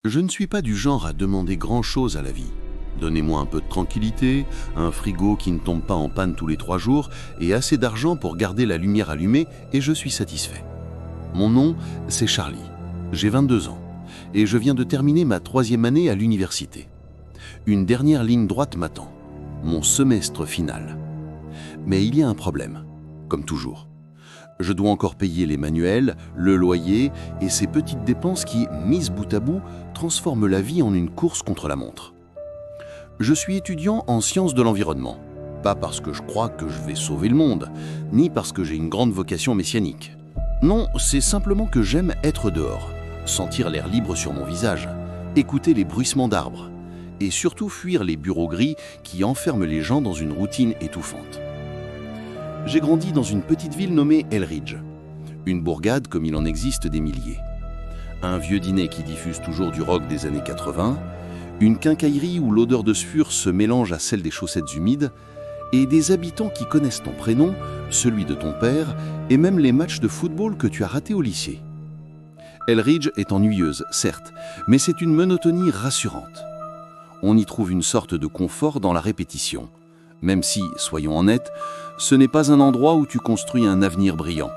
Je ne suis pas du genre à demander grand-chose à la vie. Donnez-moi un peu de tranquillité, un frigo qui ne tombe pas en panne tous les 3 jours et assez d'argent pour garder la lumière allumée et je suis satisfait. Mon nom, c'est Charlie. J'ai 22 ans et je viens de terminer ma 3e année à l'université. Une dernière ligne droite m'attend, mon semestre final. Mais il y a un problème, comme toujours. Je dois encore payer les manuels, le loyer et ces petites dépenses qui, mises bout à bout, transforment la vie en une course contre la montre. Je suis étudiant en sciences de l'environnement, pas parce que je crois que je vais sauver le monde, ni parce que j'ai une grande vocation messianique. Non, c'est simplement que j'aime être dehors, sentir l'air libre sur mon visage, écouter les bruissements d'arbres, et surtout fuir les bureaux gris qui enferment les gens dans une routine étouffante. J'ai grandi dans une petite ville nommée Elridge, une bourgade comme il en existe des milliers. Un vieux dîner qui diffuse toujours du rock des années 80, une quincaillerie où l'odeur de sfure se mélange à celle des chaussettes humides, et des habitants qui connaissent ton prénom, celui de ton père, et même les matchs de football que tu as ratés au lycée. Elridge est ennuyeuse, certes, mais c'est une monotonie rassurante. On y trouve une sorte de confort dans la répétition, même si, soyons honnêtes, ce n'est pas un endroit où tu construis un avenir brillant.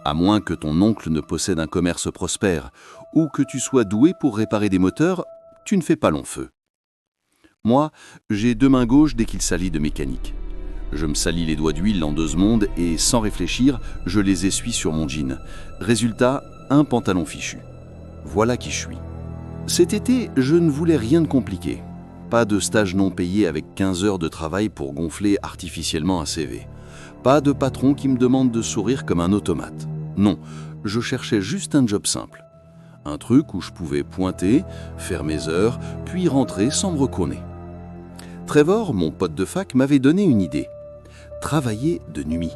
À moins que ton oncle ne possède un commerce prospère ou que tu sois doué pour réparer des moteurs, tu ne fais pas long feu. Moi, j'ai 2 mains gauches dès qu'il s'agit de mécanique. Je me salis les doigts d'huile en 2 secondes et, sans réfléchir, je les essuie sur mon jean. Résultat, un pantalon fichu. Voilà qui je suis. Cet été, je ne voulais rien de compliqué. Pas de stage non payé avec 15 heures de travail pour gonfler artificiellement un CV. Pas de patron qui me demande de sourire comme un automate. Non, je cherchais juste un job simple. Un truc où je pouvais pointer, faire mes heures, puis rentrer sans me recourner. Trevor, mon pote de fac, m'avait donné une idée. Travailler de nuit.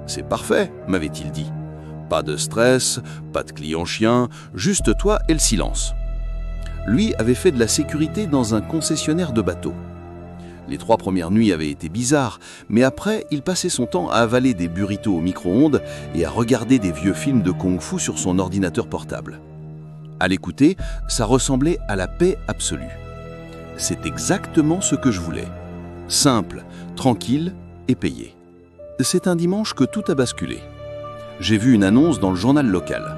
C'est parfait, m'avait-il dit. Pas de stress, pas de clients chiens, juste toi et le silence. Lui avait fait de la sécurité dans un concessionnaire de bateaux. Les 3 premières nuits avaient été bizarres, mais après, il passait son temps à avaler des burritos au micro-ondes et à regarder des vieux films de kung-fu sur son ordinateur portable. À l'écouter, ça ressemblait à la paix absolue. C'est exactement ce que je voulais. Simple, tranquille et payé. C'est un dimanche que tout a basculé. J'ai vu une annonce dans le journal local.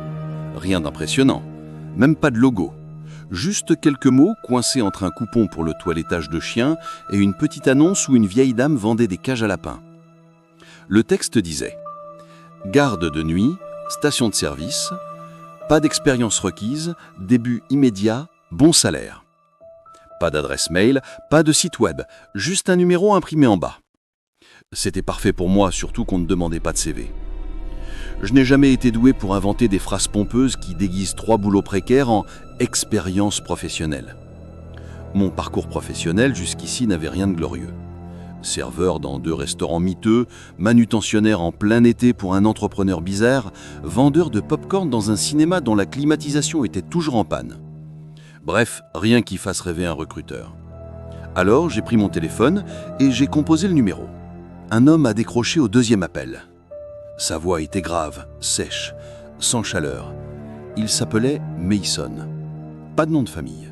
Rien d'impressionnant, même pas de logo. Juste quelques mots coincés entre un coupon pour le toilettage de chien et une petite annonce où une vieille dame vendait des cages à lapins. Le texte disait « Garde de nuit, station de service, pas d'expérience requise, début immédiat, bon salaire. » Pas d'adresse mail, pas de site web, juste un numéro imprimé en bas. C'était parfait pour moi, surtout qu'on ne demandait pas de CV. Je n'ai jamais été doué pour inventer des phrases pompeuses qui déguisent 3 boulots précaires en « expérience professionnelle ». Mon parcours professionnel jusqu'ici n'avait rien de glorieux. Serveur dans 2 restaurants miteux, manutentionnaire en plein été pour un entrepreneur bizarre, vendeur de pop-corn dans un cinéma dont la climatisation était toujours en panne. Bref, rien qui fasse rêver un recruteur. Alors j'ai pris mon téléphone et j'ai composé le numéro. Un homme a décroché au 2e appel. Sa voix était grave, sèche, sans chaleur. Il s'appelait Mason. Pas de nom de famille.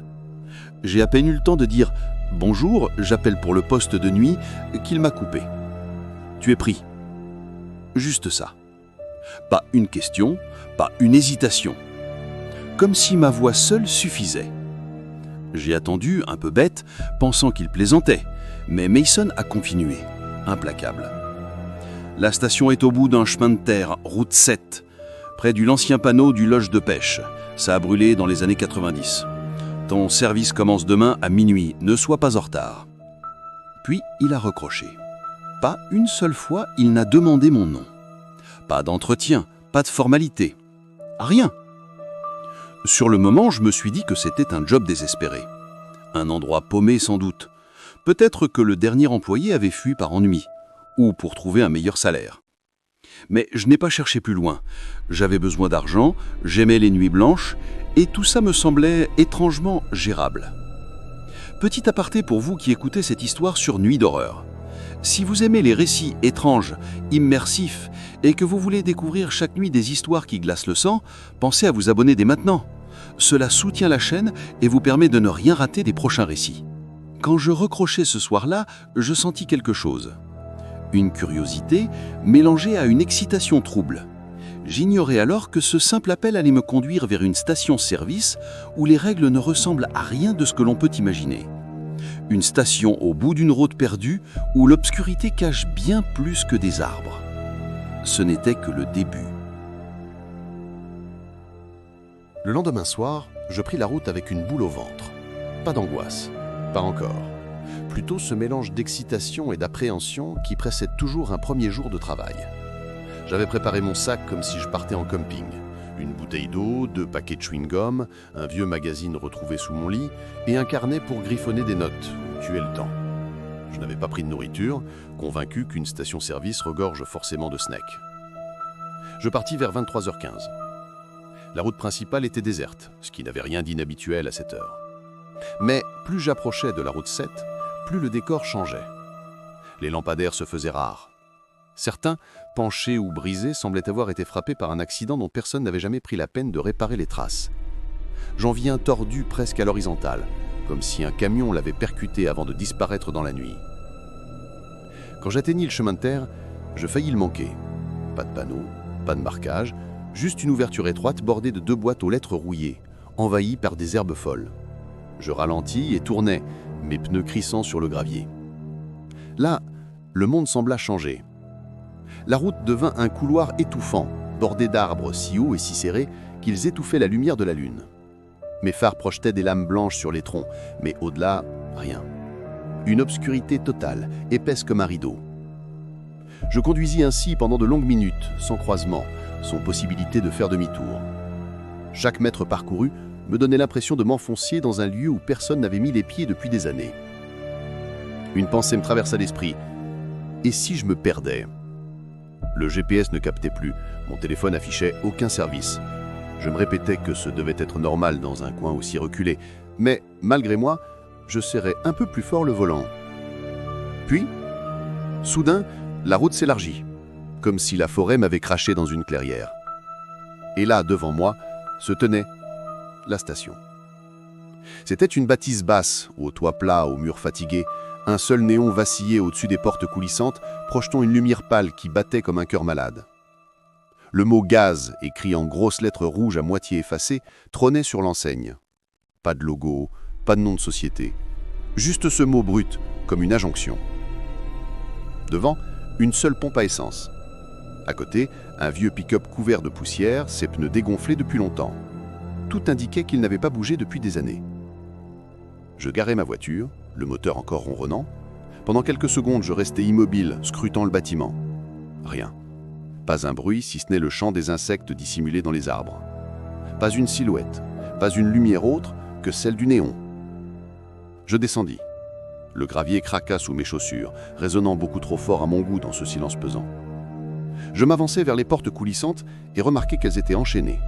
J'ai à peine eu le temps de dire « Bonjour, j'appelle pour le poste de nuit » qu'il m'a coupé. « Tu es pris. » Juste ça. Pas une question, pas une hésitation. Comme si ma voix seule suffisait. J'ai attendu, un peu bête, pensant qu'il plaisantait, mais Mason a continué, implacable. La station est au bout d'un chemin de terre, route 7, près de l'ancien panneau du loge de pêche. Ça a brûlé dans les années 90. Ton service commence demain à minuit, ne sois pas en retard. Puis il a recroché. Pas une seule fois, il n'a demandé mon nom. Pas d'entretien, pas de formalité. Rien. Sur le moment, je me suis dit que c'était un job désespéré. Un endroit paumé sans doute. Peut-être que le dernier employé avait fui par ennui, ou pour trouver un meilleur salaire. Mais je n'ai pas cherché plus loin. J'avais besoin d'argent, j'aimais les nuits blanches, et tout ça me semblait étrangement gérable. Petit aparté pour vous qui écoutez cette histoire sur Nuit d'horreur. Si vous aimez les récits étranges, immersifs, et que vous voulez découvrir chaque nuit des histoires qui glacent le sang, pensez à vous abonner dès maintenant. Cela soutient la chaîne et vous permet de ne rien rater des prochains récits. Quand je recrochais ce soir-là, je sentis quelque chose. Une curiosité mélangée à une excitation trouble. J'ignorais alors que ce simple appel allait me conduire vers une station-service où les règles ne ressemblent à rien de ce que l'on peut imaginer. Une station au bout d'une route perdue où l'obscurité cache bien plus que des arbres. Ce n'était que le début. Le lendemain soir, je pris la route avec une boule au ventre. Pas d'angoisse, pas encore. Plutôt ce mélange d'excitation et d'appréhension qui précède toujours un premier jour de travail. J'avais préparé mon sac comme si je partais en camping. Une bouteille d'eau, 2 paquets de chewing-gum, un vieux magazine retrouvé sous mon lit et un carnet pour griffonner des notes ou tuer le temps. Je n'avais pas pris de nourriture, convaincu qu'une station-service regorge forcément de snacks. Je partis vers 23h15. La route principale était déserte, ce qui n'avait rien d'inhabituel à cette heure. Mais plus j'approchais de la route 7, plus le décor changeait. Les lampadaires se faisaient rares. Certains, penchés ou brisés, semblaient avoir été frappés par un accident dont personne n'avait jamais pris la peine de réparer les traces. J'en vis un tordu presque à l'horizontale, comme si un camion l'avait percuté avant de disparaître dans la nuit. Quand j'atteignis le chemin de terre, je faillis le manquer. Pas de panneau, pas de marquage, juste une ouverture étroite bordée de 2 boîtes aux lettres rouillées, envahies par des herbes folles. Je ralentis et tournai, mes pneus crissant sur le gravier. Là, le monde sembla changer. La route devint un couloir étouffant, bordé d'arbres si hauts et si serrés qu'ils étouffaient la lumière de la lune. Mes phares projetaient des lames blanches sur les troncs, mais au-delà, rien. Une obscurité totale, épaisse comme un rideau. Je conduisis ainsi pendant de longues minutes, sans croisement, sans possibilité de faire demi-tour. Chaque mètre parcouru me donnait l'impression de m'enfoncer dans un lieu où personne n'avait mis les pieds depuis des années. Une pensée me traversa l'esprit. Et si je me perdais ? Le GPS ne captait plus, mon téléphone affichait aucun service. Je me répétais que ce devait être normal dans un coin aussi reculé, mais malgré moi, je serrais un peu plus fort le volant. Puis, soudain, la route s'élargit, comme si la forêt m'avait craché dans une clairière. Et là, devant moi, se tenait la station. C'était une bâtisse basse, au toit plat, aux murs fatigués. Un seul néon vacillait au-dessus des portes coulissantes, projetant une lumière pâle qui battait comme un cœur malade. Le mot « gaz », écrit en grosses lettres rouges à moitié effacées, trônait sur l'enseigne. Pas de logo, pas de nom de société. Juste ce mot brut, comme une injonction. Devant, une seule pompe à essence. À côté, un vieux pick-up couvert de poussière, ses pneus dégonflés depuis longtemps. Tout indiquait qu'il n'avait pas bougé depuis des années. Je garai ma voiture, le moteur encore ronronnant. Pendant quelques secondes, je restais immobile, scrutant le bâtiment. Rien. Pas un bruit, si ce n'est le chant des insectes dissimulés dans les arbres. Pas une silhouette, pas une lumière autre que celle du néon. Je descendis. Le gravier craqua sous mes chaussures, résonnant beaucoup trop fort à mon goût dans ce silence pesant. Je m'avançai vers les portes coulissantes et remarquai qu'elles étaient enchaînées.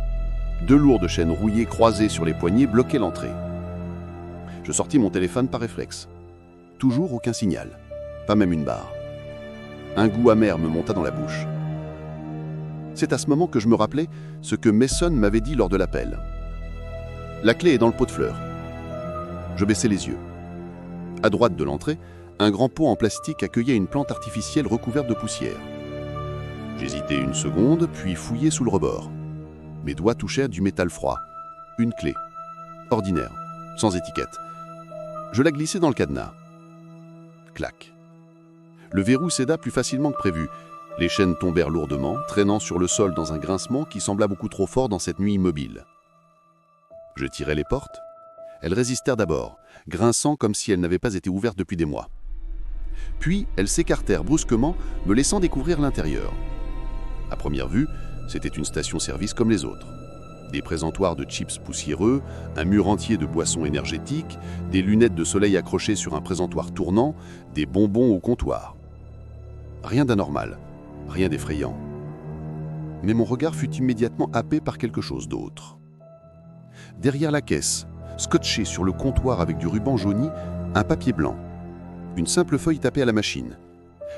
2 lourdes chaînes rouillées croisées sur les poignets bloquaient l'entrée. Je sortis mon téléphone par réflexe. Toujours aucun signal, pas même une barre. Un goût amer me monta dans la bouche. C'est à ce moment que je me rappelai ce que Mason m'avait dit lors de l'appel. La clé est dans le pot de fleurs. Je baissai les yeux. À droite de l'entrée, un grand pot en plastique accueillait une plante artificielle recouverte de poussière. J'hésitai une seconde, puis fouillai sous le rebord. Mes doigts touchèrent du métal froid. Une clé. Ordinaire, sans étiquette. Je la glissai dans le cadenas. Clac. Le verrou céda plus facilement que prévu. Les chaînes tombèrent lourdement, traînant sur le sol dans un grincement qui sembla beaucoup trop fort dans cette nuit immobile. Je tirai les portes. Elles résistèrent d'abord, grinçant comme si elles n'avaient pas été ouvertes depuis des mois. Puis, elles s'écartèrent brusquement, me laissant découvrir l'intérieur. À première vue, c'était une station-service comme les autres. Des présentoirs de chips poussiéreux, un mur entier de boissons énergétiques, des lunettes de soleil accrochées sur un présentoir tournant, des bonbons au comptoir. Rien d'anormal, rien d'effrayant. Mais mon regard fut immédiatement happé par quelque chose d'autre. Derrière la caisse, scotché sur le comptoir avec du ruban jauni, un papier blanc. Une simple feuille tapée à la machine.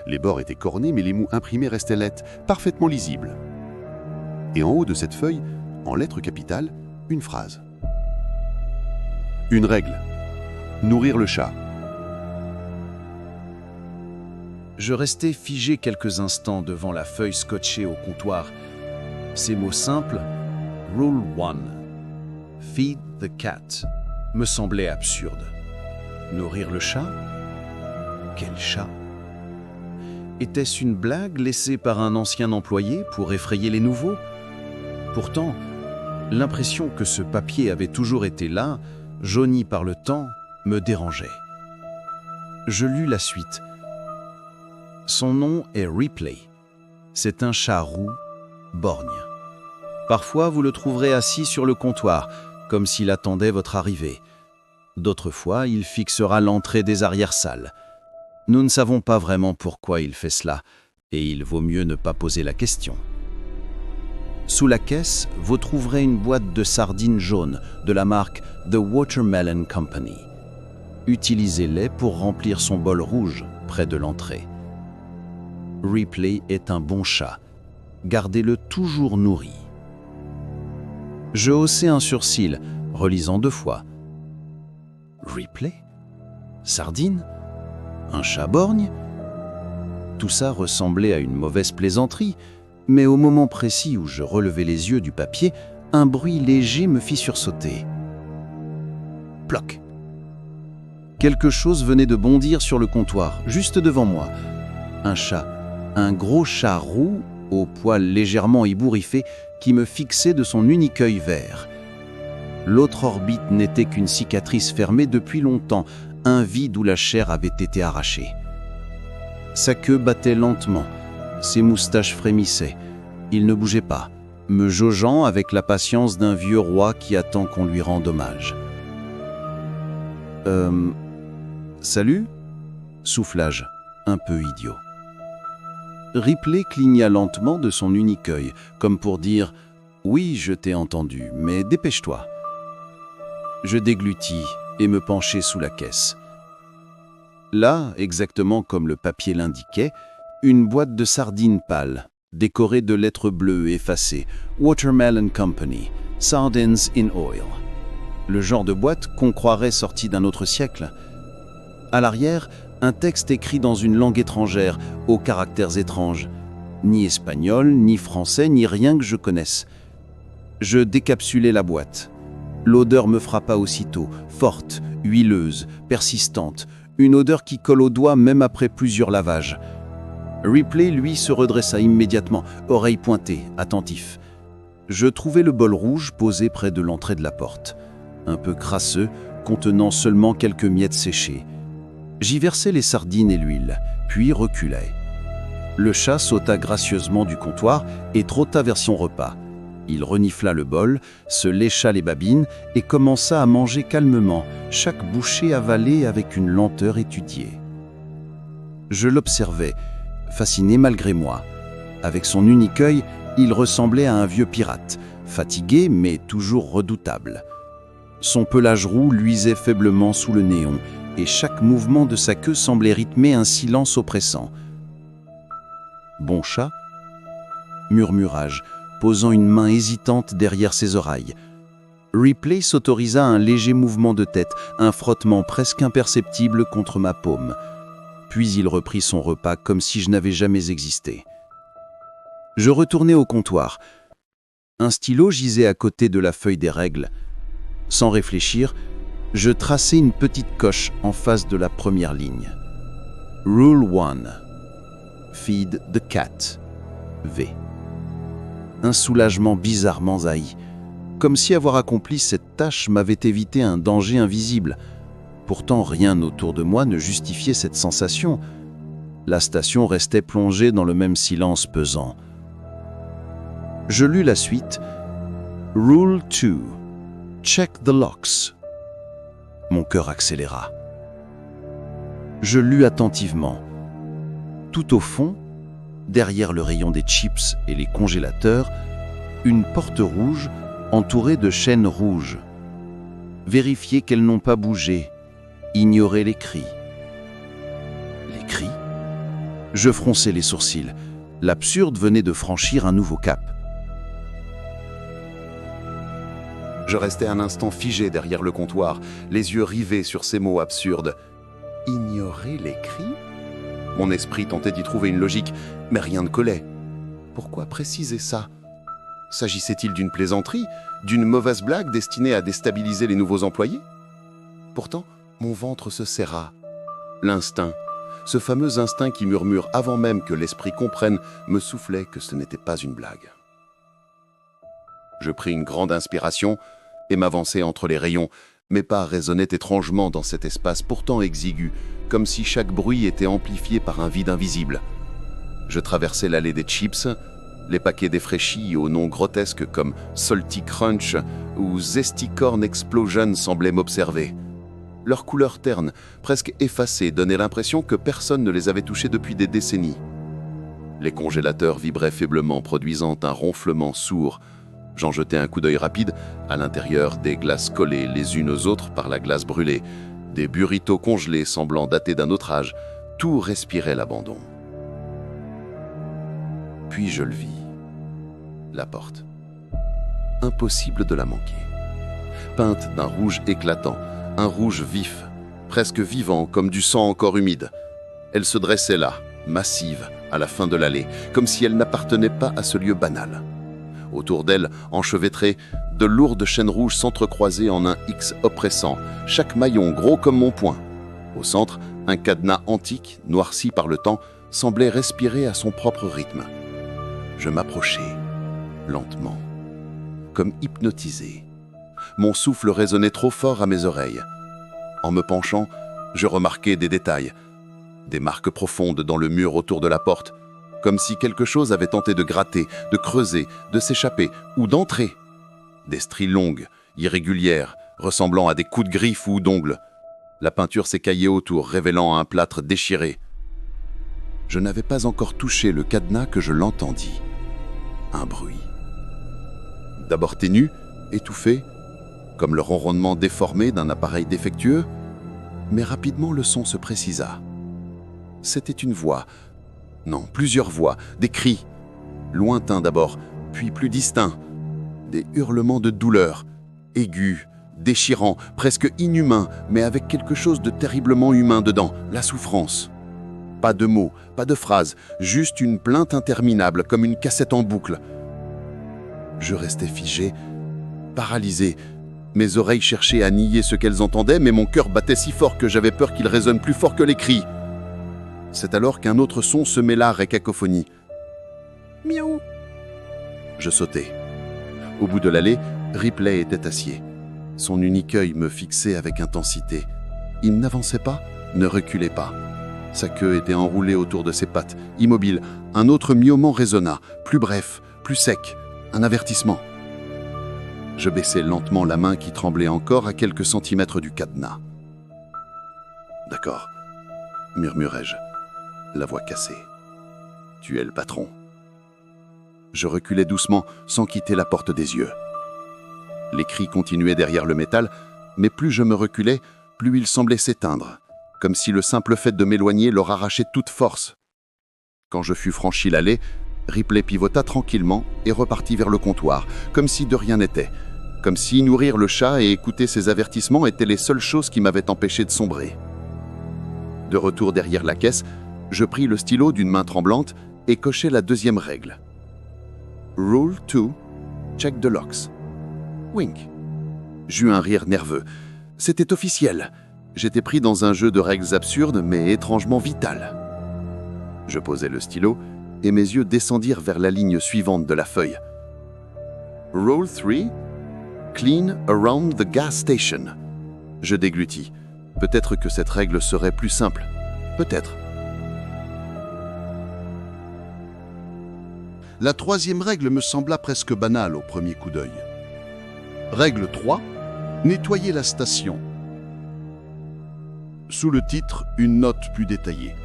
Les bords étaient cornés, mais les mots imprimés restaient lettres, parfaitement lisibles. Et en haut de cette feuille, en lettres capitales, une phrase. Une règle. Nourrir le chat. Je restais figé quelques instants devant la feuille scotchée au comptoir. Ces mots simples, Rule 1, Feed the cat, me semblaient absurdes. Nourrir le chat? Quel chat? Était-ce une blague laissée par un ancien employé pour effrayer les nouveaux? Pourtant, l'impression que ce papier avait toujours été là, jauni par le temps, me dérangeait. Je lus la suite. Son nom est Ripley. C'est un chat roux, borgne. Parfois, vous le trouverez assis sur le comptoir, comme s'il attendait votre arrivée. D'autres fois, il fixera l'entrée des arrière-salles. Nous ne savons pas vraiment pourquoi il fait cela, et il vaut mieux ne pas poser la question. Sous la caisse, vous trouverez une boîte de sardines jaunes de la marque The Watermelon Company. Utilisez-les pour remplir son bol rouge près de l'entrée. Ripley est un bon chat. Gardez-le toujours nourri. Je haussai un sourcil, relisant 2 fois. Ripley? Sardine? Un chat borgne? Tout ça ressemblait à une mauvaise plaisanterie, mais au moment précis où je relevai les yeux du papier, un bruit léger me fit sursauter. Ploc! Quelque chose venait de bondir sur le comptoir, juste devant moi. Un chat, un gros chat roux, au poil légèrement ébouriffé, qui me fixait de son unique œil vert. L'autre orbite n'était qu'une cicatrice fermée depuis longtemps, un vide où la chair avait été arrachée. Sa queue battait lentement, ses moustaches frémissaient. Il ne bougeait pas, me jaugeant avec la patience d'un vieux roi qui attend qu'on lui rende hommage. Salut ?» soufflai-je, un peu idiot. Ripley cligna lentement de son unique œil, comme pour dire « Oui, je t'ai entendu, mais dépêche-toi. » Je déglutis et me penchai sous la caisse. Là, exactement comme le papier l'indiquait, une boîte de sardines pâles, décorée de lettres bleues effacées, Watermelon Company, Sardines in Oil. Le genre de boîte qu'on croirait sortie d'un autre siècle. À l'arrière, un texte écrit dans une langue étrangère, aux caractères étranges. Ni espagnol, ni français, ni rien que je connaisse. Je décapsulai la boîte. L'odeur me frappa aussitôt, forte, huileuse, persistante, une odeur qui colle aux doigts même après plusieurs lavages. Ripley, lui, se redressa immédiatement, oreilles pointées, attentif. Je trouvai le bol rouge posé près de l'entrée de la porte, un peu crasseux, contenant seulement quelques miettes séchées. J'y versai les sardines et l'huile, puis reculai. Le chat sauta gracieusement du comptoir et trotta vers son repas. Il renifla le bol, se lécha les babines et commença à manger calmement, chaque bouchée avalée avec une lenteur étudiée. Je l'observais, fasciné malgré moi. Avec son unique œil, il ressemblait à un vieux pirate, fatigué mais toujours redoutable. Son pelage roux luisait faiblement sous le néon, et chaque mouvement de sa queue semblait rythmer un silence oppressant. « Bon chat ?» murmurai-je, posant une main hésitante derrière ses oreilles. Ripley s'autorisa un léger mouvement de tête, un frottement presque imperceptible contre ma paume. Puis il reprit son repas comme si je n'avais jamais existé. Je retournai au comptoir. Un stylo gisait à côté de la feuille des règles. Sans réfléchir, je traçai une petite coche en face de la première ligne. Rule 1. Feed the cat. V. Un soulagement bizarrement haï, comme si avoir accompli cette tâche m'avait évité un danger invisible. Pourtant, rien autour de moi ne justifiait cette sensation. La station restait plongée dans le même silence pesant. Je lus la suite. Rule 2. Check the locks. Mon cœur accéléra. Je lus attentivement. Tout au fond, derrière le rayon des chips et les congélateurs, une porte rouge entourée de chaînes rouges. Vérifiez qu'elles n'ont pas bougé. Ignorez les cris. Les cris ? Je fronçai les sourcils. L'absurde venait de franchir un nouveau cap. Je restais un instant figé derrière le comptoir, les yeux rivés sur ces mots absurdes. Ignorer les cris ? Mon esprit tentait d'y trouver une logique, mais rien ne collait. Pourquoi préciser ça ? S'agissait-il d'une plaisanterie, d'une mauvaise blague destinée à déstabiliser les nouveaux employés ? Pourtant, mon ventre se serra. L'instinct, ce fameux instinct qui murmure avant même que l'esprit comprenne, me soufflait que ce n'était pas une blague. Je pris une grande inspiration et m'avançai entre les rayons. Mes pas résonnaient étrangement dans cet espace pourtant exigu, comme si chaque bruit était amplifié par un vide invisible. Je traversai l'allée des chips, les paquets défraîchis aux noms grotesques comme Salty Crunch ou Zesty Corn Explosion semblaient m'observer. Leur couleur terne, presque effacée, donnait l'impression que personne ne les avait touchés depuis des décennies. Les congélateurs vibraient faiblement, produisant un ronflement sourd. J'en jetai un coup d'œil rapide. À l'intérieur, des glaces collées les unes aux autres par la glace brûlée, des burritos congelés semblant dater d'un autre âge. Tout respirait l'abandon. Puis je le vis. La porte. Impossible de la manquer. Peinte d'un rouge éclatant, un rouge vif, presque vivant comme du sang encore humide. Elle se dressait là, massive, à la fin de l'allée, comme si elle n'appartenait pas à ce lieu banal. Autour d'elle, enchevêtrées, de lourdes chaînes rouges s'entrecroisaient en un X oppressant, chaque maillon gros comme mon poing. Au centre, un cadenas antique, noirci par le temps, semblait respirer à son propre rythme. Je m'approchai, lentement, comme hypnotisé. Mon souffle résonnait trop fort à mes oreilles. En me penchant, je remarquai des détails, des marques profondes dans le mur autour de la porte, comme si quelque chose avait tenté de gratter, de creuser, de s'échapper ou d'entrer. Des stries longues, irrégulières, ressemblant à des coups de griffe ou d'ongles. La peinture s'écaillait autour, révélant un plâtre déchiré. Je n'avais pas encore touché le cadenas que je l'entendis. Un bruit. D'abord ténu, étouffé, comme le ronronnement déformé d'un appareil défectueux, mais rapidement le son se précisa. C'était une voix. Non, plusieurs voix, des cris. Lointains d'abord, puis plus distincts. Des hurlements de douleur, aigus, déchirants, presque inhumains, mais avec quelque chose de terriblement humain dedans, la souffrance. Pas de mots, pas de phrases, juste une plainte interminable, comme une cassette en boucle. Je restais figé, paralysé. Mes oreilles cherchaient à nier ce qu'elles entendaient, mais mon cœur battait si fort que j'avais peur qu'il résonne plus fort que les cris. C'est alors qu'un autre son se mêla à la cacophonie. Miaou! Je sautai. Au bout de l'allée, Ripley était assis. Son unique œil me fixait avec intensité. Il n'avançait pas, ne reculait pas. Sa queue était enroulée autour de ses pattes, immobile. Un autre miaulement résonna, plus bref, plus sec, un avertissement. Je baissai lentement la main qui tremblait encore à quelques centimètres du cadenas. « D'accord, » murmurai-je, la voix cassée. « Tu es le patron. » Je reculai doucement, sans quitter la porte des yeux. Les cris continuaient derrière le métal, mais plus je me reculais, plus ils semblaient s'éteindre, comme si le simple fait de m'éloigner leur arrachait toute force. Quand je fus franchi l'allée, Ripley pivota tranquillement et repartit vers le comptoir, comme si de rien n'était, comme si nourrir le chat et écouter ses avertissements étaient les seules choses qui m'avaient empêché de sombrer. De retour derrière la caisse, je pris le stylo d'une main tremblante et cochai la deuxième règle. Rule 2, check the locks. Wink. J'eus un rire nerveux. C'était officiel. J'étais pris dans un jeu de règles absurdes mais étrangement vitales. Je posai le stylo et mes yeux descendirent vers la ligne suivante de la feuille. Rule 3, clean around the gas station. Je déglutis. Peut-être que cette règle serait plus simple. Peut-être. La troisième règle me sembla presque banale au premier coup d'œil. Règle 3, nettoyer la station. Sous le titre, une note plus détaillée.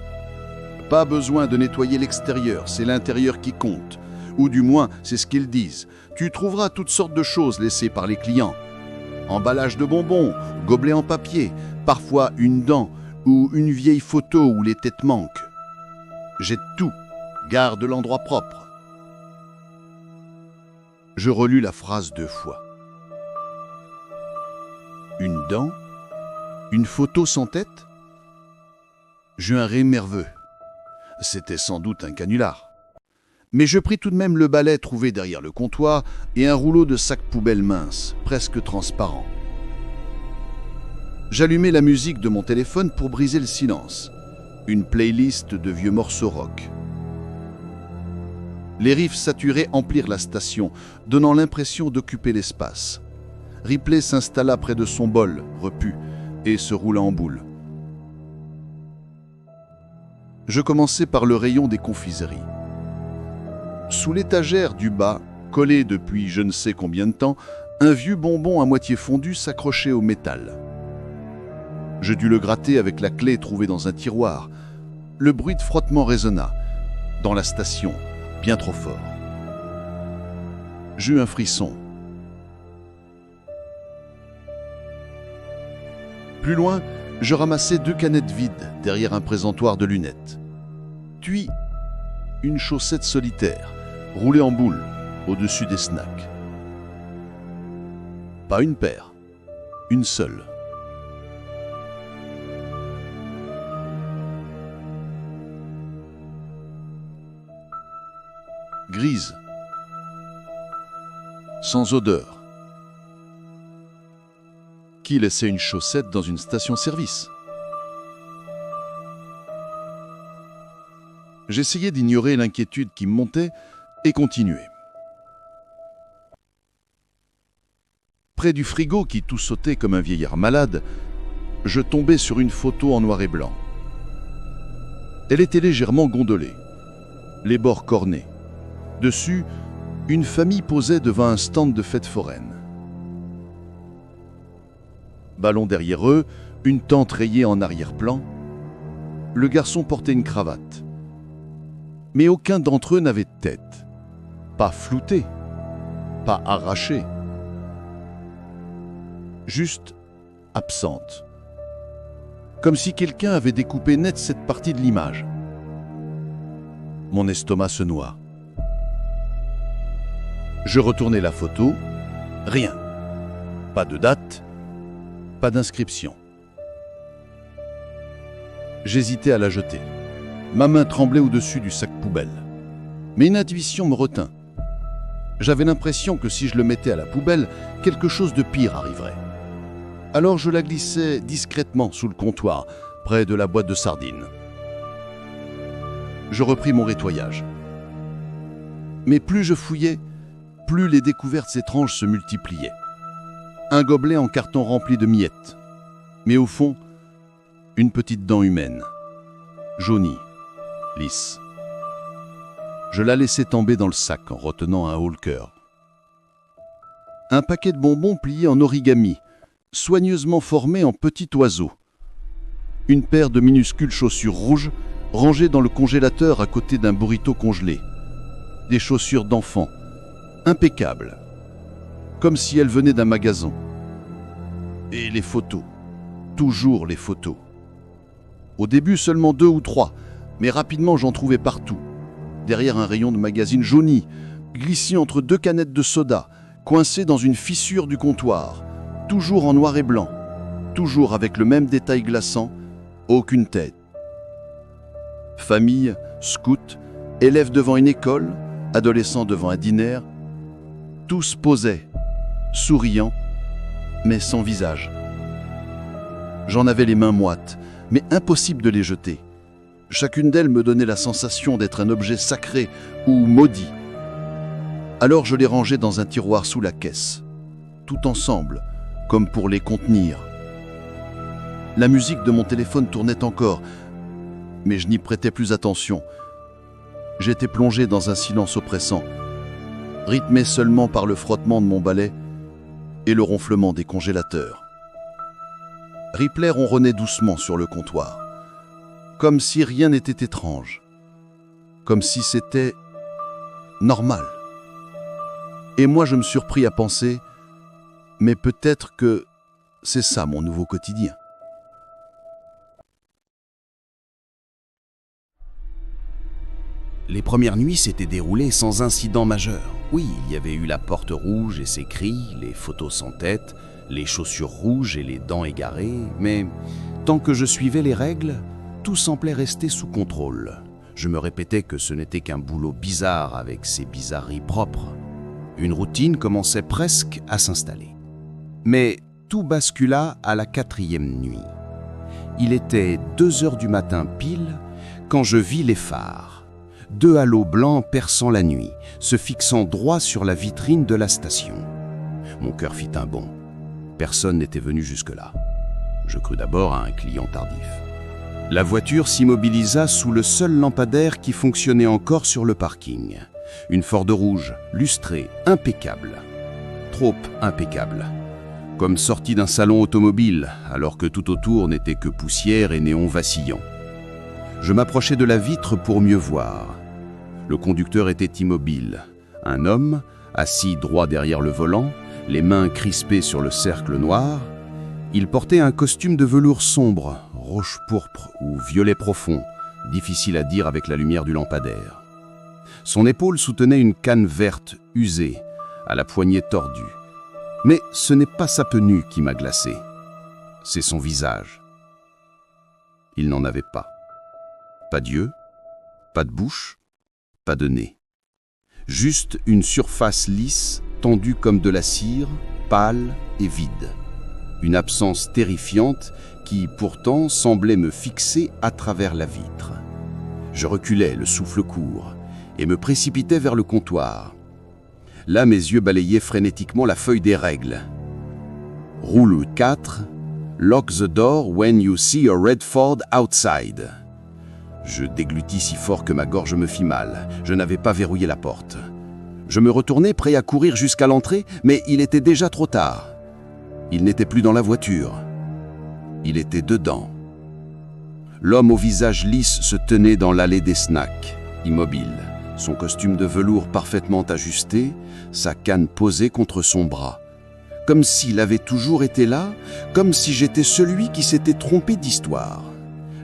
Pas besoin de nettoyer l'extérieur, c'est l'intérieur qui compte. Ou du moins, c'est ce qu'ils disent. Tu trouveras toutes sortes de choses laissées par les clients. Emballage de bonbons, gobelets en papier, parfois une dent ou une vieille photo où les têtes manquent. Jette tout, garde l'endroit propre. Je relus la phrase 2 fois. Une dent? Une photo sans tête? J'eus un rire nerveux. C'était sans doute un canular. Mais je pris tout de même le balai trouvé derrière le comptoir et un rouleau de sac poubelle mince, presque transparent. J'allumai la musique de mon téléphone pour briser le silence. Une playlist de vieux morceaux rock. Les riffs saturés emplirent la station, donnant l'impression d'occuper l'espace. Ripley s'installa près de son bol, repu, et se roula en boule. Je commençai par le rayon des confiseries. Sous l'étagère du bas, collé depuis je ne sais combien de temps, un vieux bonbon à moitié fondu s'accrochait au métal. Je dus le gratter avec la clé trouvée dans un tiroir. Le bruit de frottement résonna. Dans la station, bien trop fort. J'eus un frisson. Plus loin, je ramassai 2 canettes vides derrière un présentoir de lunettes. Puis, une chaussette solitaire, roulée en boule, au-dessus des snacks. Pas une paire, une seule. Grise, sans odeur. Qui laissait une chaussette dans une station-service? J'essayais d'ignorer l'inquiétude qui me montait et continuais. Près du frigo qui tout sautait comme un vieillard malade, je tombais sur une photo en noir et blanc. Elle était légèrement gondolée, les bords cornés. Dessus, une famille posait devant un stand de fête foraine. Ballon derrière eux, une tente rayée en arrière-plan. Le garçon portait une cravate. Mais aucun d'entre eux n'avait de tête. Pas floutée, pas arrachée. Juste absente. Comme si quelqu'un avait découpé net cette partie de l'image. Mon estomac se noie. Je retournai la photo. Rien. Pas de date. Pas d'inscription. J'hésitais à la jeter. Ma main tremblait au-dessus du sac poubelle. Mais une intuition me retint. J'avais l'impression que si je le mettais à la poubelle, quelque chose de pire arriverait. Alors je la glissai discrètement sous le comptoir, près de la boîte de sardines. Je repris mon nettoyage. Mais plus je fouillais, plus les découvertes étranges se multipliaient. Un gobelet en carton rempli de miettes. Mais au fond, une petite dent humaine, jaunie, lisse. Je la laissai tomber dans le sac en retenant un haut le cœur. Un paquet de bonbons plié en origami, soigneusement formé en petits oiseaux. Une paire de minuscules chaussures rouges rangées dans le congélateur à côté d'un burrito congelé. Des chaussures d'enfant, impeccables, comme si elles venaient d'un magasin. Et les photos, toujours les photos. Au début seulement 2 ou 3, mais rapidement j'en trouvais partout. Derrière un rayon de magazines jaunis, glissé entre 2 canettes de soda, coincé dans une fissure du comptoir, toujours en noir et blanc, toujours avec le même détail glaçant, aucune tête. Famille, scout, élèves devant une école, adolescents devant un dîner, tous posaient, souriants, mais sans visage. J'en avais les mains moites, mais impossible de les jeter. Chacune d'elles me donnait la sensation d'être un objet sacré ou maudit. Alors je les rangeai dans un tiroir sous la caisse, tout ensemble, comme pour les contenir. La musique de mon téléphone tournait encore, mais je n'y prêtais plus attention. J'étais plongé dans un silence oppressant, rythmé seulement par le frottement de mon balai et le ronflement des congélateurs. Ripley ronronnait doucement sur le comptoir, comme si rien n'était étrange, comme si c'était normal. Et moi je me surpris à penser, mais peut-être que c'est ça mon nouveau quotidien. Les premières nuits s'étaient déroulées sans incident majeur. Oui, il y avait eu la porte rouge et ses cris, les photos sans tête, les chaussures rouges et les dents égarées, mais tant que je suivais les règles, tout semblait rester sous contrôle. Je me répétais que ce n'était qu'un boulot bizarre avec ses bizarreries propres. Une routine commençait presque à s'installer. Mais tout bascula à la 4e nuit. Il était 2 heures du matin pile quand je vis les phares. 2 halos blancs perçant la nuit, se fixant droit sur la vitrine de la station. Mon cœur fit un bond. Personne n'était venu jusque-là. Je crus d'abord à un client tardif. La voiture s'immobilisa sous le seul lampadaire qui fonctionnait encore sur le parking. Une Ford rouge, lustrée, impeccable. Trop impeccable. Comme sortie d'un salon automobile, alors que tout autour n'était que poussière et néons vacillants. Je m'approchai de la vitre pour mieux voir. Le conducteur était immobile. Un homme, assis droit derrière le volant, les mains crispées sur le cercle noir. Il portait un costume de velours sombre, roche pourpre ou violet profond, difficile à dire avec la lumière du lampadaire. Son épaule soutenait une canne verte usée, à la poignée tordue. Mais ce n'est pas sa tenue qui m'a glacé, c'est son visage. Il n'en avait pas. Pas d'yeux, pas de bouche, pas de nez. Juste une surface lisse, tendue comme de la cire, pâle et vide. Une absence terrifiante qui, pourtant, semblait me fixer à travers la vitre. Je reculais, le souffle court, et me précipitais vers le comptoir. Là, mes yeux balayaient frénétiquement la feuille des règles. Rule 4. Lock the door when you see a red Ford outside. Je déglutis si fort que ma gorge me fit mal. Je n'avais pas verrouillé la porte. Je me retournai, prêt à courir jusqu'à l'entrée, mais il était déjà trop tard. Il n'était plus dans la voiture. Il était dedans. L'homme au visage lisse se tenait dans l'allée des snacks, immobile, son costume de velours parfaitement ajusté, sa canne posée contre son bras. Comme s'il avait toujours été là, comme si j'étais celui qui s'était trompé d'histoire.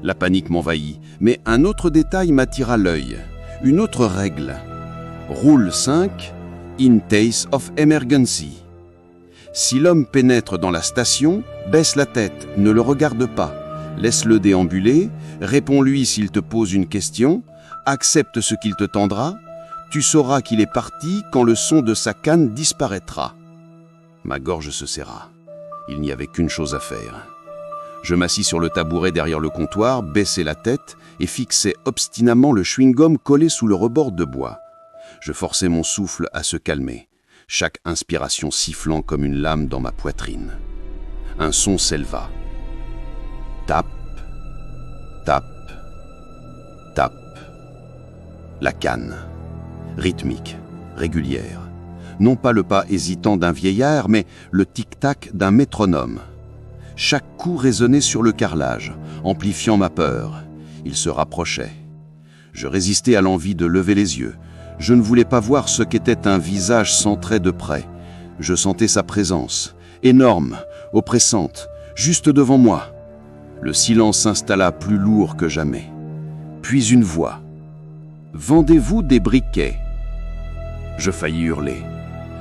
La panique m'envahit, mais un autre détail m'attira l'œil, une autre règle. Rule 5, in case of emergency. Si l'homme pénètre dans la station, baisse la tête, ne le regarde pas, laisse-le déambuler, réponds-lui s'il te pose une question, accepte ce qu'il te tendra, tu sauras qu'il est parti quand le son de sa canne disparaîtra. Ma gorge se serra. Il n'y avait qu'une chose à faire. Je m'assis sur le tabouret derrière le comptoir, baissai la tête et fixai obstinément le chewing-gum collé sous le rebord de bois. Je forçai mon souffle à se calmer, chaque inspiration sifflant comme une lame dans ma poitrine. Un son s'éleva. Tape, tape, tape. La canne, rythmique, régulière. Non pas le pas hésitant d'un vieillard, mais le tic-tac d'un métronome. Chaque coup résonnait sur le carrelage, amplifiant ma peur. Il se rapprochait. Je résistais à l'envie de lever les yeux. Je ne voulais pas voir ce qu'était un visage centré de près. Je sentais sa présence, énorme, oppressante, juste devant moi. Le silence s'installa plus lourd que jamais. Puis une voix. « Vendez-vous des briquets ?» Je faillis hurler.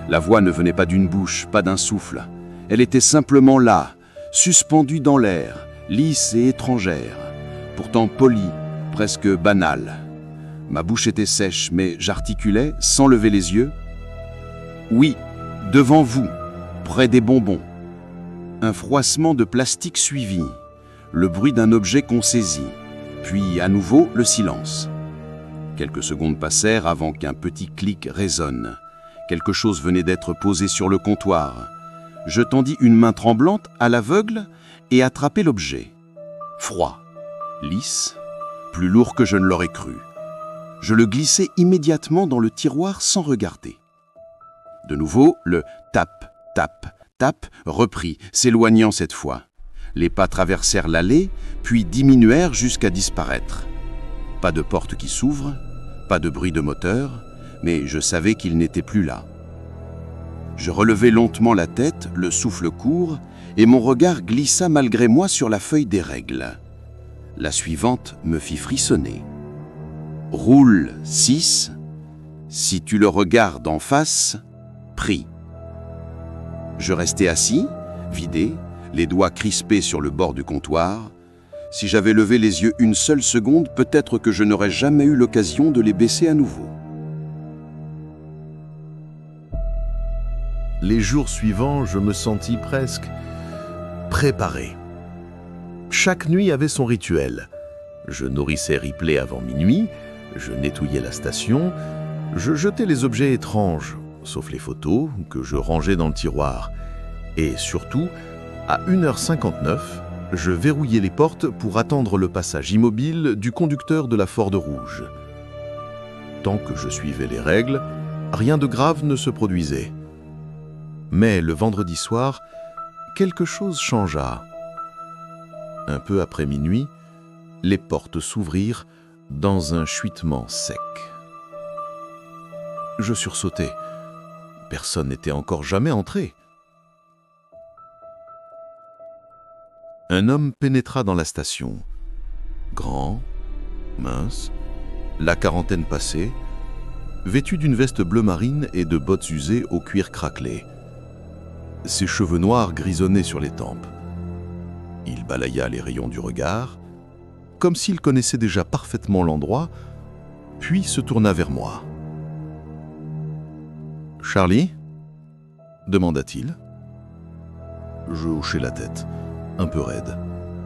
La voix ne venait pas d'une bouche, pas d'un souffle. Elle était simplement là, suspendue dans l'air, lisse et étrangère, pourtant polie, presque banale. Ma bouche était sèche, mais j'articulais, sans lever les yeux. « Oui, devant vous, près des bonbons. » Un froissement de plastique suivit, le bruit d'un objet qu'on saisit, puis à nouveau le silence. Quelques secondes passèrent avant qu'un petit clic résonne. Quelque chose venait d'être posé sur le comptoir. Je tendis une main tremblante à l'aveugle et attrapai l'objet. Froid, lisse, plus lourd que je ne l'aurais cru. Je le glissai immédiatement dans le tiroir sans regarder. De nouveau, le tape, tape, tape reprit, s'éloignant cette fois. Les pas traversèrent l'allée, puis diminuèrent jusqu'à disparaître. Pas de porte qui s'ouvre, pas de bruit de moteur, mais je savais qu'il n'était plus là. Je relevai lentement la tête, le souffle court, et mon regard glissa malgré moi sur la feuille des règles. La suivante me fit frissonner. Rule 6, si tu le regardes en face, prie. Je restai assis, vidé, les doigts crispés sur le bord du comptoir. Si j'avais levé les yeux une seule seconde, peut-être que je n'aurais jamais eu l'occasion de les baisser à nouveau. Les jours suivants, je me sentis presque préparé. Chaque nuit avait son rituel. Je nourrissais Ripley avant minuit, je nettoyais la station, je jetais les objets étranges, sauf les photos, que je rangeais dans le tiroir. Et surtout, à 1h59, je verrouillais les portes pour attendre le passage immobile du conducteur de la Ford rouge. Tant que je suivais les règles, rien de grave ne se produisait. Mais le vendredi soir, quelque chose changea. Un peu après minuit, les portes s'ouvrirent dans un chuitement sec. Je sursautai. Personne n'était encore jamais entré. Un homme pénétra dans la station. Grand, mince, la quarantaine passée, vêtu d'une veste bleu marine et de bottes usées au cuir craquelé. Ses cheveux noirs grisonnaient sur les tempes. Il balaya les rayons du regard, comme s'il connaissait déjà parfaitement l'endroit, puis se tourna vers moi. « Charlie ?» demanda-t-il. Je hochai la tête, un peu raide.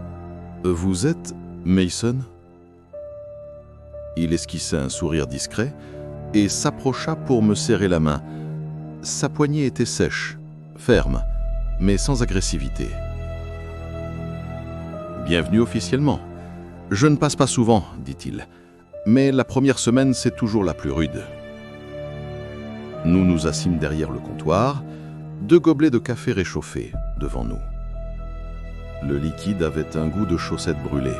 « Vous êtes Mason ?» Il esquissa un sourire discret et s'approcha pour me serrer la main. Sa poignée était sèche, ferme, mais sans agressivité. « Bienvenue officiellement. Je ne passe pas souvent, dit-il, mais la première semaine, c'est toujours la plus rude. » Nous nous assîmes derrière le comptoir, 2 gobelets de café réchauffés devant nous. Le liquide avait un goût de chaussettes brûlées,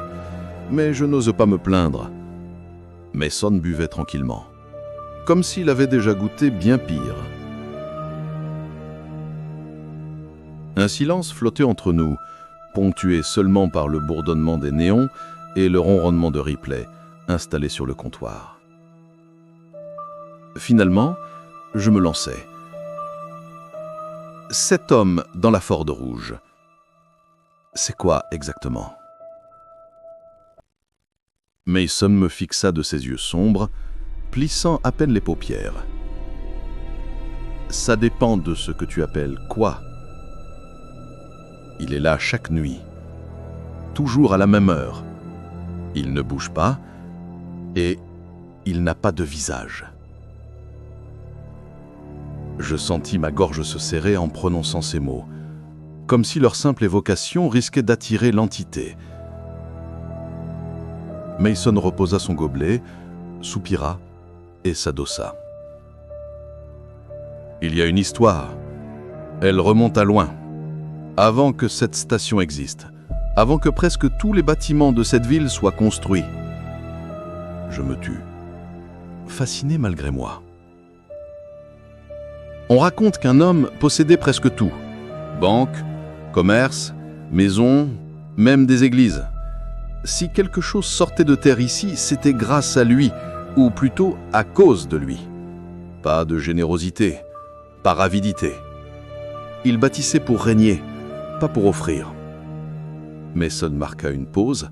mais je n'ose pas me plaindre. Mason buvait tranquillement, comme s'il avait déjà goûté bien pire. Un silence flottait entre nous, ponctué seulement par le bourdonnement des néons et le ronronnement de Ripley, installé sur le comptoir. Finalement, je me lançai. « 7 hommes dans la Ford rouge. C'est quoi exactement ?» Mason me fixa de ses yeux sombres, plissant à peine les paupières. « Ça dépend de ce que tu appelles quoi. Il est là chaque nuit, toujours à la même heure. Il ne bouge pas et il n'a pas de visage. » Je sentis ma gorge se serrer en prononçant ces mots, comme si leur simple évocation risquait d'attirer l'entité. Mason reposa son gobelet, soupira et s'adossa. « Il y a une histoire. Elle remonte à loin, avant que cette station existe, avant que presque tous les bâtiments de cette ville soient construits. » Je me tus, fasciné malgré moi. On raconte qu'un homme possédait presque tout. Banque, commerce, maison, même des églises. Si quelque chose sortait de terre ici, c'était grâce à lui, ou plutôt à cause de lui. Pas de générosité, par avidité. Il bâtissait pour régner, pas pour offrir. Mason marqua une pause,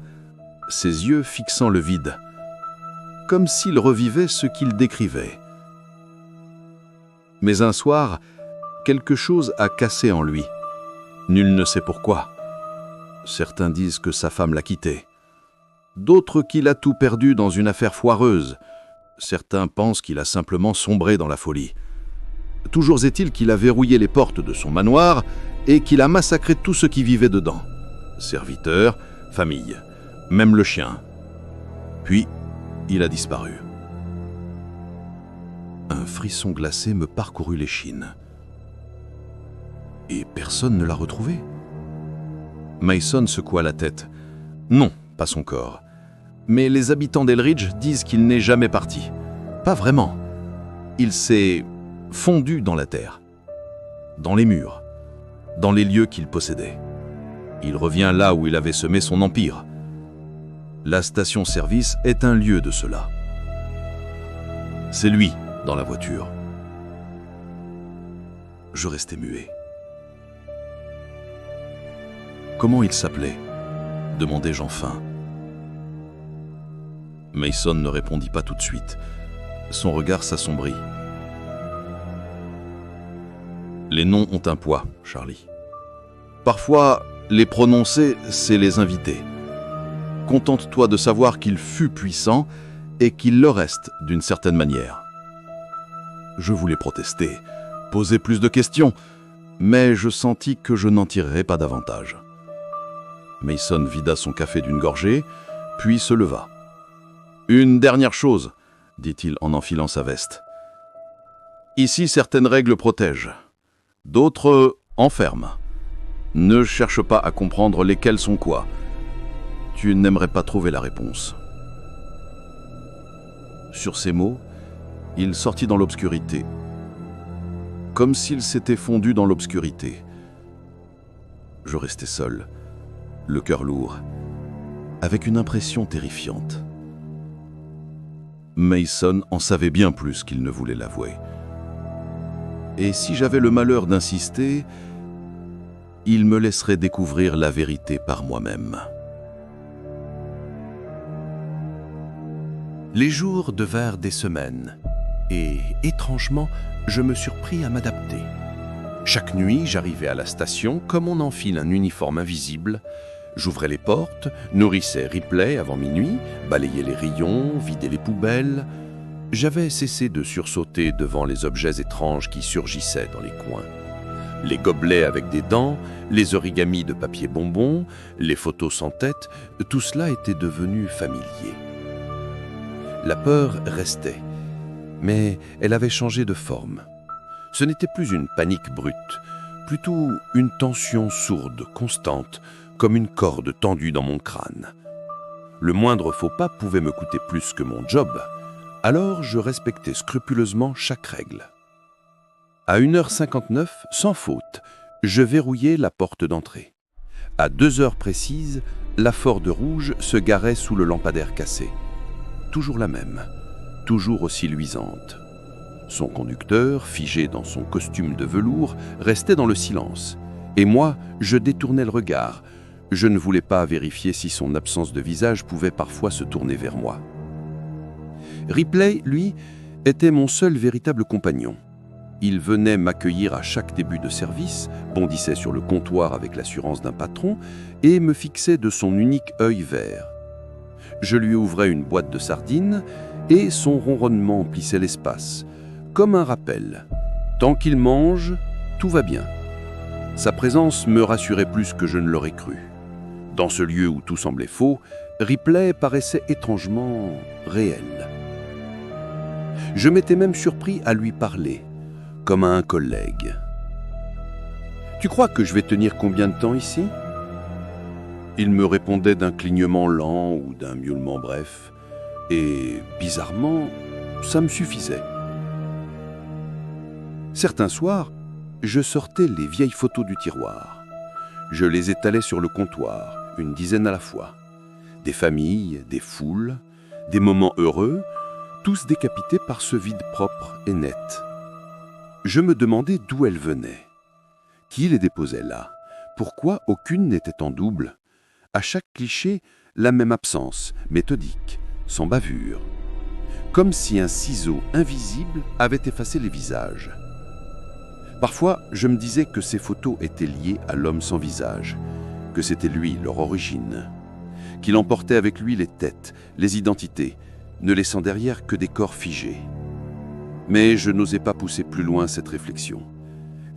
ses yeux fixant le vide, comme s'il revivait ce qu'il décrivait. Mais un soir, quelque chose a cassé en lui. Nul ne sait pourquoi. Certains disent que sa femme l'a quitté. D'autres qu'il a tout perdu dans une affaire foireuse. Certains pensent qu'il a simplement sombré dans la folie. Toujours est-il qu'il a verrouillé les portes de son manoir et qu'il a massacré tous ceux qui vivaient dedans. Serviteurs, famille, même le chien. Puis, il a disparu. Un frisson glacé me parcourut l'échine. Et personne ne l'a retrouvé. Mason secoua la tête. Non, pas son corps. Mais les habitants d'Elridge disent qu'il n'est jamais parti. Pas vraiment. Il s'est fondu dans la terre, dans les murs, dans les lieux qu'il possédait. Il revient là où il avait semé son empire. La station-service est un lieu de cela. C'est lui dans la voiture. Je restai muet. Comment il s'appelait ? Demandai-je enfin. Mason ne répondit pas tout de suite. Son regard s'assombrit. Les noms ont un poids, Charlie. Parfois, les prononcer, c'est les inviter. Contente-toi de savoir qu'il fut puissant et qu'il le reste d'une certaine manière. Je voulais protester, poser plus de questions, mais je sentis que je n'en tirerais pas davantage. Mason vida son café d'une gorgée, puis se leva. « Une dernière chose, » dit-il en enfilant sa veste. « Ici, certaines règles protègent, d'autres enferment. Ne cherche pas à comprendre lesquelles sont quoi. Tu n'aimerais pas trouver la réponse. » Sur ces mots, il sortit dans l'obscurité, comme s'il s'était fondu dans l'obscurité. Je restai seul, le cœur lourd, avec une impression terrifiante. Mason en savait bien plus qu'il ne voulait l'avouer. Et si j'avais le malheur d'insister, il me laisserait découvrir la vérité par moi-même. Les jours devinrent des semaines, et, étrangement, je me surpris à m'adapter. Chaque nuit, j'arrivais à la station comme on enfile un uniforme invisible. J'ouvrais les portes, nourrissais Ripley avant minuit, balayais les rayons, vidais les poubelles. J'avais cessé de sursauter devant les objets étranges qui surgissaient dans les coins. Les gobelets avec des dents, les origamis de papier bonbon, les photos sans tête, tout cela était devenu familier. La peur restait, mais elle avait changé de forme. Ce n'était plus une panique brute, plutôt une tension sourde, constante, comme une corde tendue dans mon crâne. Le moindre faux pas pouvait me coûter plus que mon job, alors je respectais scrupuleusement chaque règle. À 1h59, sans faute, je verrouillai la porte d'entrée. À 2h précises, la Ford rouge se garait sous le lampadaire cassé. Toujours la même, toujours aussi luisante. Son conducteur, figé dans son costume de velours, restait dans le silence. Et moi, je détournais le regard. Je ne voulais pas vérifier si son absence de visage pouvait parfois se tourner vers moi. Ripley, lui, était mon seul véritable compagnon. Il venait m'accueillir à chaque début de service, bondissait sur le comptoir avec l'assurance d'un patron et me fixait de son unique œil vert. Je lui ouvrais une boîte de sardines et son ronronnement emplissait l'espace, comme un rappel. Tant qu'il mange, tout va bien. Sa présence me rassurait plus que je ne l'aurais cru. Dans ce lieu où tout semblait faux, Ripley paraissait étrangement réel. Je m'étais même surpris à lui parler, comme à un collègue. « Tu crois que je vais tenir combien de temps ici ?» Il me répondait d'un clignement lent ou d'un miaulement bref, et, bizarrement, ça me suffisait. Certains soirs, je sortais les vieilles photos du tiroir. Je les étalais sur le comptoir, une dizaine à la fois. Des familles, des foules, des moments heureux, tous décapités par ce vide propre et net. Je me demandais d'où elles venaient. Qui les déposait là? Pourquoi aucune n'était en double? À chaque cliché, la même absence, méthodique, sans bavure. Comme si un ciseau invisible avait effacé les visages. Parfois, je me disais que ces photos étaient liées à l'homme sans visage, que c'était lui leur origine, qu'il emportait avec lui les têtes, les identités, ne laissant derrière que des corps figés. Mais je n'osais pas pousser plus loin cette réflexion.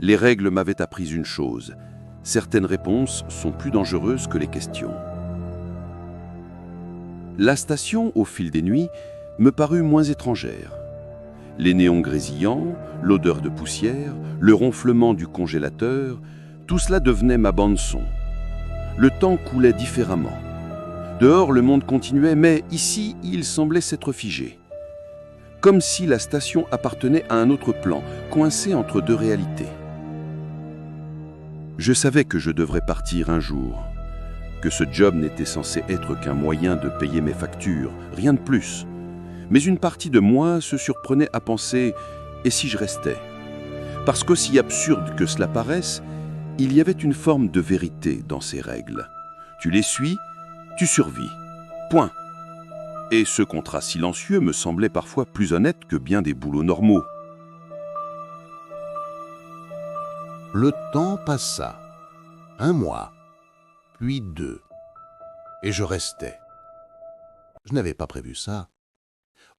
Les règles m'avaient appris une chose: certaines réponses sont plus dangereuses que les questions. La station, au fil des nuits, me parut moins étrangère. Les néons grésillants, l'odeur de poussière, le ronflement du congélateur, tout cela devenait ma bande-son. Le temps coulait différemment. Dehors, le monde continuait, mais ici, il semblait s'être figé. Comme si la station appartenait à un autre plan, coincé entre deux réalités. Je savais que je devrais partir un jour, que ce job n'était censé être qu'un moyen de payer mes factures, rien de plus. Mais une partie de moi se surprenait à penser « et si je restais ?» Parce qu'aussi absurde que cela paraisse, Il y avait une forme de vérité dans ces règles. Tu les suis, tu survis. Point. Et ce contrat silencieux me semblait parfois plus honnête que bien des boulots normaux. Le temps passa. 1 mois, puis 2. Et je restais. Je n'avais pas prévu ça.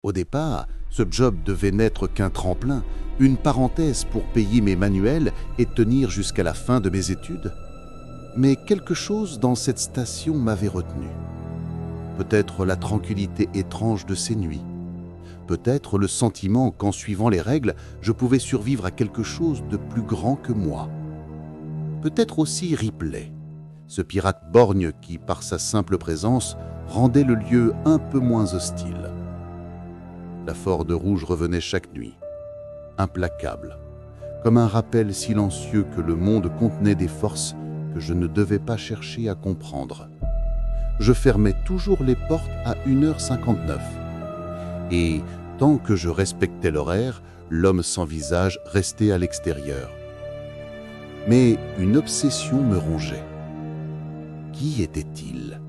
Au départ, ce job devait n'être qu'un tremplin, une parenthèse pour payer mes manuels et tenir jusqu'à la fin de mes études. Mais quelque chose dans cette station m'avait retenu. Peut-être la tranquillité étrange de ces nuits. Peut-être le sentiment qu'en suivant les règles, je pouvais survivre à quelque chose de plus grand que moi. Peut-être aussi Ripley, ce pirate borgne qui, par sa simple présence, rendait le lieu un peu moins hostile. La Ford Rouge revenait chaque nuit, implacable, comme un rappel silencieux que le monde contenait des forces que je ne devais pas chercher à comprendre. Je fermais toujours les portes à 1h59. Et, tant que je respectais l'horaire, l'homme sans visage restait à l'extérieur. Mais une obsession me rongeait. Qui était-il ?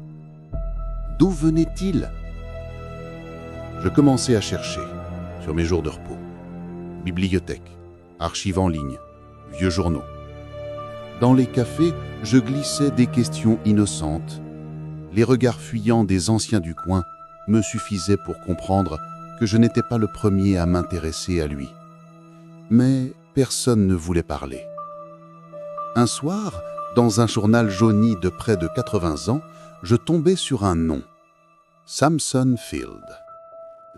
D'où venait-il ? Je commençais à chercher, sur mes jours de repos. Bibliothèque, archives en ligne, vieux journaux. Dans les cafés, je glissais des questions innocentes. Les regards fuyants des anciens du coin me suffisaient pour comprendre que je n'étais pas le premier à m'intéresser à lui. Mais personne ne voulait parler. Un soir, dans un journal jauni de près de 80 ans, je tombais sur un nom. Samson Field.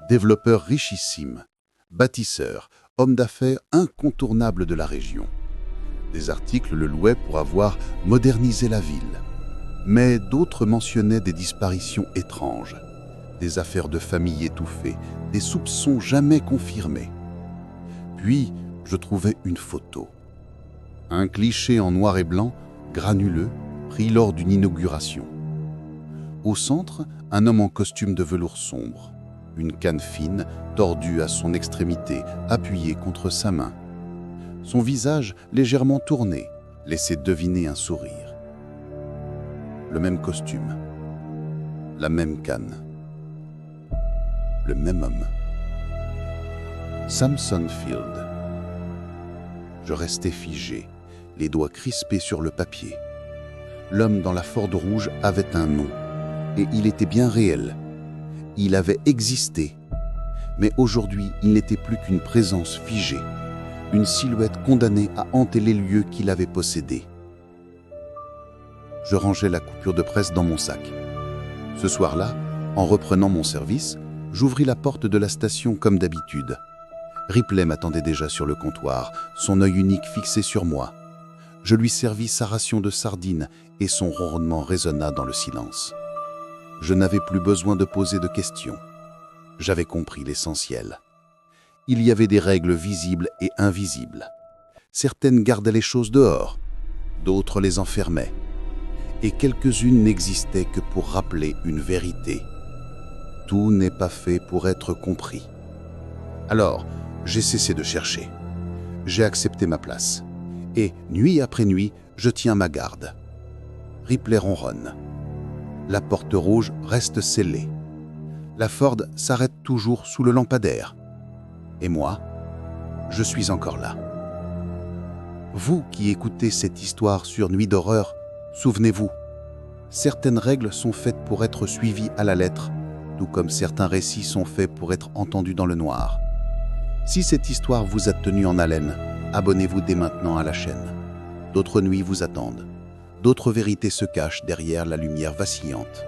Développeur richissime, bâtisseur, homme d'affaires incontournable de la région. Des articles le louaient pour avoir modernisé la ville. Mais d'autres mentionnaient des disparitions étranges, des affaires de famille étouffées, des soupçons jamais confirmés. Puis, je trouvais une photo. Un cliché en noir et blanc, granuleux, pris lors d'une inauguration. Au centre, un homme en costume de velours sombre, une canne fine, tordue à son extrémité, appuyée contre sa main. Son visage légèrement tourné, laissait deviner un sourire. Le même costume, la même canne, le même homme. Samson Field. Je restais figé, les doigts crispés sur le papier. L'homme dans la Ford Rouge avait un nom, et il était bien réel. Il avait existé, mais aujourd'hui, il n'était plus qu'une présence figée, une silhouette condamnée à hanter les lieux qu'il avait possédés. Je rangeais la coupure de presse dans mon sac. Ce soir-là, en reprenant mon service, j'ouvris la porte de la station comme d'habitude. Ripley m'attendait déjà sur le comptoir, son œil unique fixé sur moi. Je lui servis sa ration de sardines et son ronronnement résonna dans le silence. Je n'avais plus besoin de poser de questions. J'avais compris l'essentiel. Il y avait des règles visibles et invisibles. Certaines gardaient les choses dehors, d'autres les enfermaient. Et quelques-unes n'existaient que pour rappeler une vérité. Tout n'est pas fait pour être compris. Alors, j'ai cessé de chercher. J'ai accepté ma place. Et, nuit après nuit, je tiens ma garde. Ripley ronronne. La porte rouge reste scellée. La Ford s'arrête toujours sous le lampadaire. Et moi, je suis encore là. Vous qui écoutez cette histoire sur Nuit d'horreur, souvenez-vous, certaines règles sont faites pour être suivies à la lettre, tout comme certains récits sont faits pour être entendus dans le noir. Si cette histoire vous a tenu en haleine, abonnez-vous dès maintenant à la chaîne. D'autres nuits vous attendent. D'autres vérités se cachent derrière la lumière vacillante.